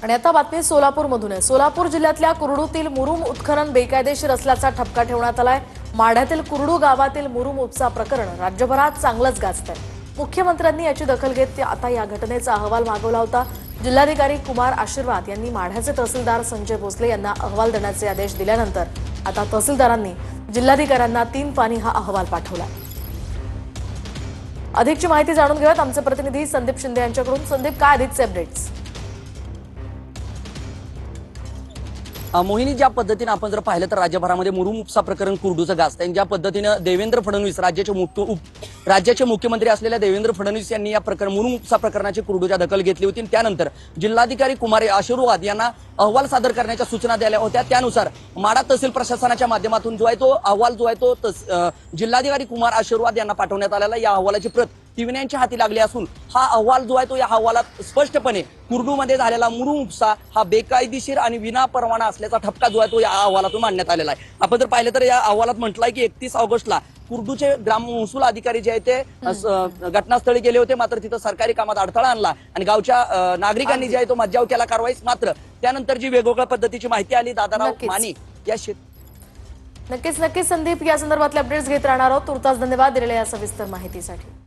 आणि आता बातमी सोलापूरमधून आहे। सोलापूर जिल्ह्यातल्या कुरडूतील मुरुम उत्खनन बेकायदेशीर असल्याचा ठपका ठेवण्यात आलाय। माढ्यातील कुरडू गावातील मुरुम उपसा प्रकरण राज्यभरात चांगलंच गाजतंय। मुख्यमंत्र्यांनी याची दखल घेत आता या घटनेचा अहवाल मागवला होता। जिल्हाधिकारी कुमार आशीर्वाद यांनी माढ्याचे तहसीलदार संजय भोसले यांना अहवाल देण्याचे आदेश दिल्यानंतर आता तहसीलदारांनी जिल्हाधिकाऱ्यांना 3 पानी हा अहवाल पाठवला। अधिकची माहिती जाणून घेऊयात आमचे प्रतिनिधी संदीप शिंदे यांच्याकडून। संदीप, काय अधिकचे अपडेट्स? मोहिनी, ज्या पद्धतीने आपण जर पाहिलं तर राज्यभरामध्ये मुरुम उपसा प्रकरण कुरडूचं गाजतंय। ज्या पद्धतीनं देवेंद्र फडणवीस राज्याचे मुख्यमंत्री असलेल्या देवेंद्र फडणवीस यांनी या मुरुम उपसा प्रकरणाची कुरडूच्या दखल घेतली होती। त्यानंतर जिल्हाधिकारी कुमार आशीर्वाद यांना अहवाल सादर करण्याच्या सूचना दिल्या होत्या। त्यानुसार माढा तहसील प्रशासनाच्या माध्यमातून जो आहे तो अहवाल जिल्हाधिकारी कुमार आशीर्वाद यांना पाठवण्यात आलेला। या अहवालाची प्रत टीव्ही यांच्या हाती लागली असून हा अहवाल जो आहे तो या अहवालात स्पष्टपणे कुरडूमध्ये झालेला मुरुम उपसा हा बेकायदेशीर आणि विनापरवाना असल्याचा ठपका जो आहे तो या अहवालातून मांडण्यात आलेला आहे। आपण जर पाहिलं तर या अहवालात म्हटलंय की 31 ऑगस्टला कुरडूचे ग्राम महसूल अधिकारी जे आहेत ते घटनास्थळी गेले होते, मात्र तिथं सरकारी कामात अडथळा आणला आणि गावच्या नागरिकांनी जे आहे तो मज्जाव केला कारवाईस। मात्र त्यानंतर जी वेगवेगळ्या पद्धतीची माहिती आली दादाराव माने या नक्कीच संदीप, या संदर्भातले अपडेट्स घेत राहणार आहोत। तुर्तास धन्यवाद दिलेल्या या सविस्तर माहितीसाठी।